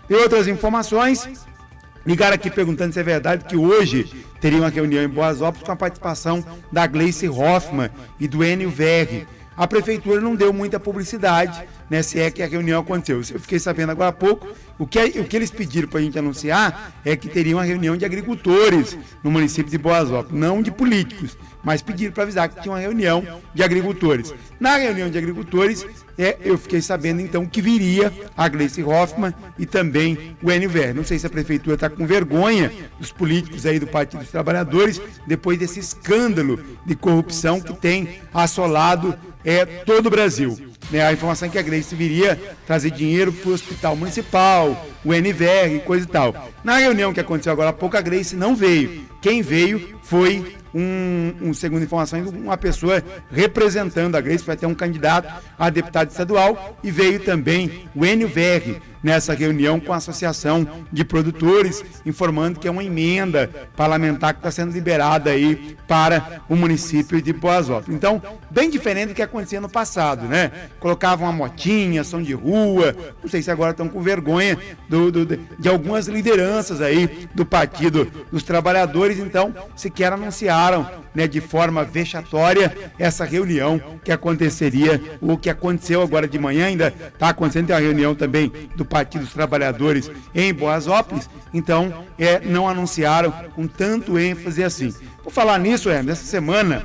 Tem outras informações. Ligaram aqui perguntando se é verdade que hoje teria uma reunião em Boasópolis com a participação da Gleice Hoffmann e do Enio Verri. A prefeitura não deu muita publicidade, né, se é que a reunião aconteceu. Eu fiquei sabendo agora há pouco, o que eles pediram para a gente anunciar é que teria uma reunião de agricultores no município de Boasópolis, não de políticos, mas pediram para avisar que tinha uma reunião de agricultores. Na reunião de agricultores, eu fiquei sabendo então que viria a Gleice Hoffmann e também o Enio Verri. Não sei se a prefeitura está com vergonha dos políticos aí do Partido dos Trabalhadores, depois desse escândalo de corrupção que tem assolado todo o Brasil. A informação é que a Gleice viria trazer dinheiro para o hospital municipal, o NVR e coisa e tal. Na reunião que aconteceu agora há pouco, a Gleice não veio. Quem veio foi segundo informações, uma pessoa representando a Gleice, vai ter um candidato a deputado estadual, e veio também o Enio Verri nessa reunião com a Associação de Produtores, informando que é uma emenda parlamentar que está sendo liberada aí para o município de Boasópolis. Então, bem diferente do que acontecia no passado, né? Colocavam uma motinha, som de rua, não sei se agora estão com vergonha de algumas lideranças aí do Partido dos Trabalhadores, então sequer anunciaram, né, de forma vexatória essa reunião que aconteceria, o que aconteceu agora de manhã, ainda está acontecendo, tem uma reunião também do Partido dos Trabalhadores em Boasópolis, então não anunciaram com tanto ênfase assim. Por falar nisso, nessa semana,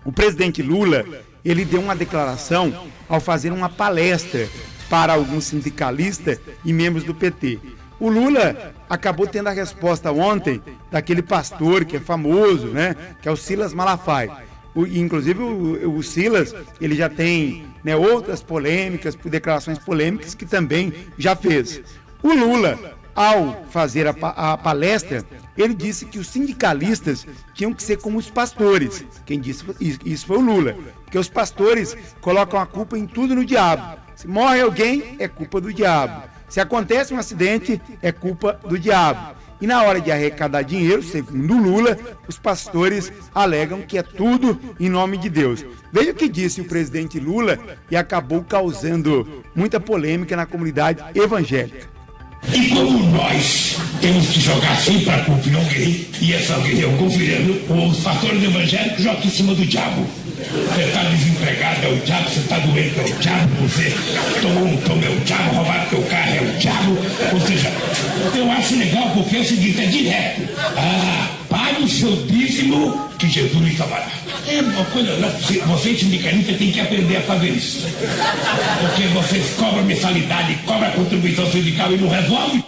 o presidente Lula, ele deu uma declaração ao fazer uma palestra para alguns sindicalistas e membros do PT. O Lula acabou tendo a resposta ontem daquele pastor que é famoso, né, que é o Silas Malafaia. Inclusive o Silas, ele já tem, né, outras polêmicas, declarações polêmicas que também já fez. O Lula, ao fazer a palestra, ele disse que os sindicalistas tinham que ser como os pastores. Quem disse isso foi o Lula, porque os pastores colocam a culpa em tudo no diabo. Se morre alguém, é culpa do diabo. Se acontece um acidente, é culpa do diabo. E na hora de arrecadar dinheiro, segundo Lula, os pastores alegam que é tudo em nome de Deus. Veja o que disse o presidente Lula e acabou causando muita polêmica na comunidade evangélica. E como nós temos que jogar sempre a culpa em alguém, e essa alguém é o governo, os pastores evangélicos jogam em cima do diabo. Você está desempregado, é o diabo, você está doente, é o diabo, você tomou é o diabo, roubaram teu carro, é o diabo. Ou seja, eu acho legal porque é o seguinte, é direto. Pague o seu dízimo que Jesus lhe salvará. É uma coisa, vocês sindicalistas têm que aprender a fazer isso. Porque vocês cobram mensalidade, cobram contribuição sindical e não resolve.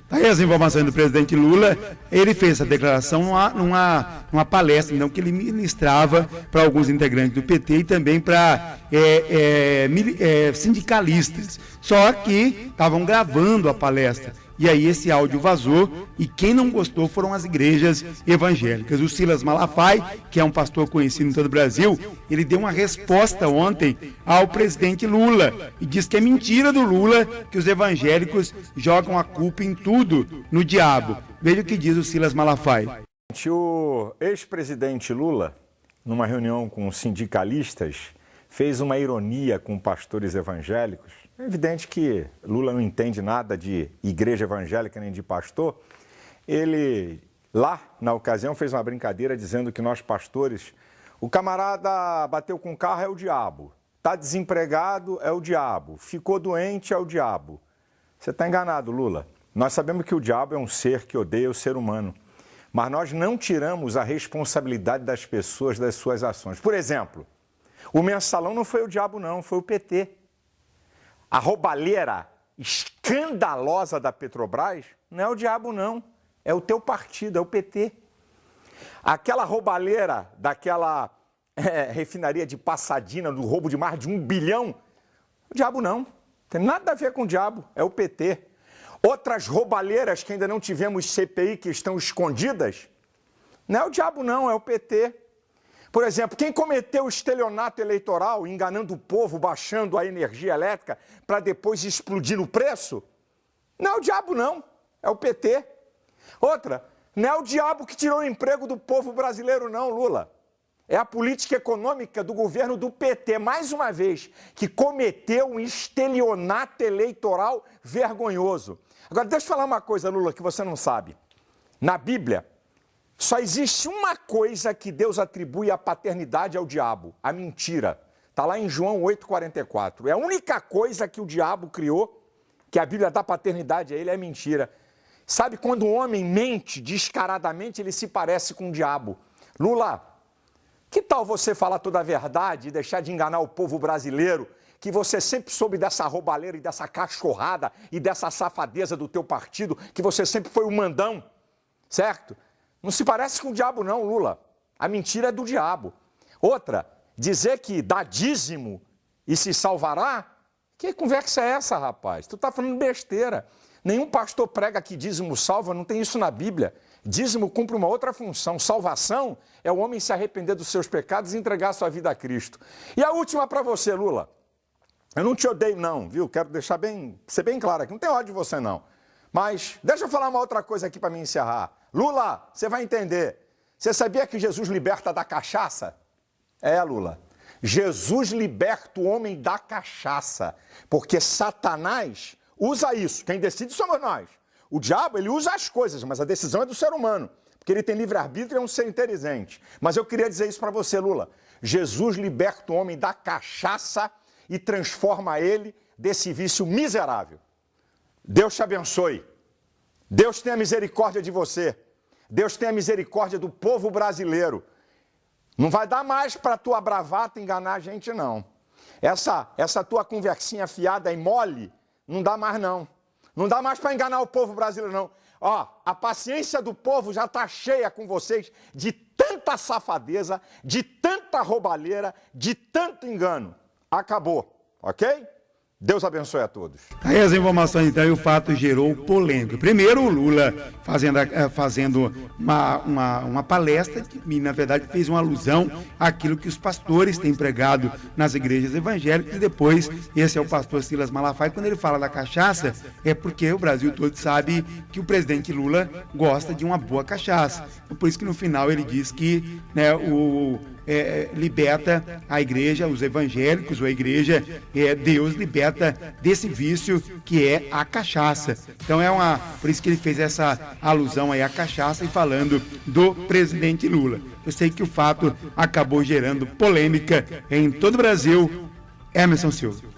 Aí as informações do presidente Lula, ele fez essa declaração numa palestra então, que ele ministrava para alguns integrantes do PT e também para sindicalistas. Só que estavam gravando a palestra. E aí esse áudio vazou e quem não gostou foram as igrejas evangélicas. O Silas Malafaia, que é um pastor conhecido em todo o Brasil, ele deu uma resposta ontem ao presidente Lula e diz que é mentira do Lula que os evangélicos jogam a culpa em tudo no diabo. Veja o que diz o Silas Malafaia. O ex-presidente Lula, numa reunião com sindicalistas, fez uma ironia com pastores evangélicos. É evidente que Lula não entende nada de igreja evangélica nem de pastor. Ele, lá, na ocasião, fez uma brincadeira dizendo que nós pastores, o camarada bateu com o carro é o diabo, está desempregado é o diabo, ficou doente é o diabo. Você está enganado, Lula. Nós sabemos que o diabo é um ser que odeia o ser humano, mas nós não tiramos a responsabilidade das pessoas das suas ações. Por exemplo, o mensalão não foi o diabo não, foi o PT. A roubalheira escandalosa da Petrobras não é o diabo, não. É o teu partido, é o PT. Aquela roubalheira daquela refinaria de Passadina, do roubo de mais de 1 bilhão, o diabo não. Tem nada a ver com o diabo, é o PT. Outras roubalheiras que ainda não tivemos CPI, que estão escondidas, não é o diabo, não, é o PT. Por exemplo, quem cometeu o estelionato eleitoral, enganando o povo, baixando a energia elétrica para depois explodir o preço, não é o diabo não, é o PT. Outra, não é o diabo que tirou o emprego do povo brasileiro não, Lula. É a política econômica do governo do PT, mais uma vez, que cometeu um estelionato eleitoral vergonhoso. Agora, deixa eu falar uma coisa, Lula, que você não sabe. Na Bíblia, só existe uma coisa que Deus atribui a paternidade ao diabo, a mentira. Está lá em João 8,44. É a única coisa que o diabo criou, que a Bíblia dá paternidade a ele, é mentira. Sabe, quando um homem mente descaradamente, ele se parece com o diabo. Lula, que tal você falar toda a verdade e deixar de enganar o povo brasileiro, que você sempre soube dessa roubalheira e dessa cachorrada e dessa safadeza do teu partido, que você sempre foi o mandão, certo? Não se parece com o diabo não, Lula. A mentira é do diabo. Outra, dizer que dá dízimo e se salvará? Que conversa é essa, rapaz? Tu tá falando besteira. Nenhum pastor prega que dízimo salva, não tem isso na Bíblia. Dízimo cumpre uma outra função. Salvação é o homem se arrepender dos seus pecados e entregar sua vida a Cristo. E a última para você, Lula. Eu não te odeio não, viu? Quero deixar ser bem claro aqui. Não tem ódio de você não. Mas deixa eu falar uma outra coisa aqui para me encerrar. Lula, você vai entender. Você sabia que Jesus liberta da cachaça? É, Lula. Jesus liberta o homem da cachaça. Porque Satanás usa isso. Quem decide somos nós. O diabo, ele usa as coisas, mas a decisão é do ser humano. Porque ele tem livre-arbítrio e é um ser inteligente. Mas eu queria dizer isso para você, Lula. Jesus liberta o homem da cachaça e transforma ele desse vício miserável. Deus te abençoe. Deus tenha misericórdia de você. Deus tenha misericórdia do povo brasileiro. Não vai dar mais para tua bravata enganar a gente, não. Essa tua conversinha fiada e mole, não dá mais, não. Não dá mais para enganar o povo brasileiro, não. Ó, a paciência do povo já está cheia com vocês de tanta safadeza, de tanta roubalheira, de tanto engano. Acabou, ok? Deus abençoe a todos. Aí as informações, então, e o fato gerou polêmica. Primeiro, o Lula fazendo uma palestra que, na verdade, fez uma alusão àquilo que os pastores têm pregado nas igrejas evangélicas. E depois, esse é o pastor Silas Malafaia, quando ele fala da cachaça, é porque o Brasil todo sabe que o presidente Lula gosta de uma boa cachaça. Por isso que, no final, ele diz que, né, liberta a igreja, os evangélicos, ou a igreja, Deus liberta desse vício que é a cachaça. Então por isso que ele fez essa alusão aí à cachaça e falando do presidente Lula. Eu sei que o fato acabou gerando polêmica em todo o Brasil. Emerson Silva.